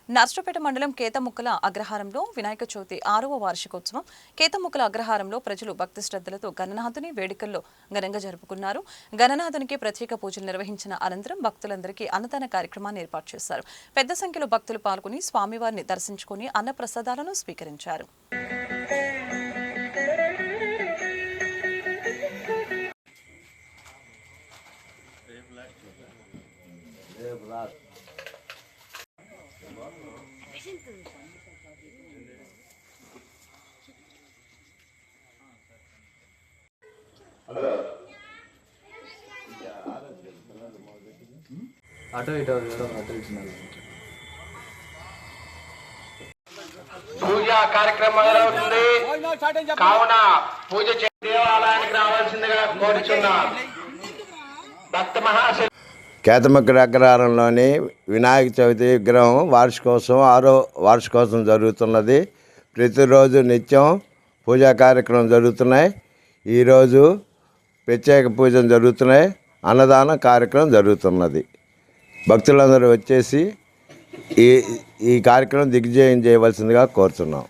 నర్సరావుపేట మండలం కేతముక్కల అగ్రహారంలో వినాయక చవితి 6వ వార్షికోత్సవం. కేతముక్కల అగ్రహారంలో ప్రజలు భక్తి శ్రద్ధలతో గణనాథుని వేడుకల్లో ఘనంగా జరుపుకున్నారు. గణనాథునికి ప్రత్యేక పూజలు నిర్వహించిన అనంతరం భక్తులందరికీ అన్నదాన కార్యక్రమాన్ని ఏర్పాటు చేశారు. పెద్ద సంఖ్యలో భక్తులు పాల్గొని స్వామివారిని దర్శించుకుని అన్నప్రసాదాలను స్వీకరించారు. పూజా కార్యక్రమం మొదలవుతుంది కావున పూజ దేవాలయానికి రావాల్సిందిగా కోరుచున్నాం. భక్త మహాశయ కేతముక్కల అగ్రహారంలోని వినాయక చవితి విగ్రహం వార్షికోత్సవం 6వ వార్షికోత్సవం జరుగుతున్నది. ప్రతిరోజు నిత్యం పూజా కార్యక్రమం జరుగుతున్నాయి. ఈరోజు ప్రత్యేక పూజలు జరుగుతున్నాయి. అన్నదాన కార్యక్రమం జరుగుతున్నది. భక్తులందరూ వచ్చేసి ఈ కార్యక్రమం దిగ్విజయం చేయవలసిందిగా కోరుతున్నాం.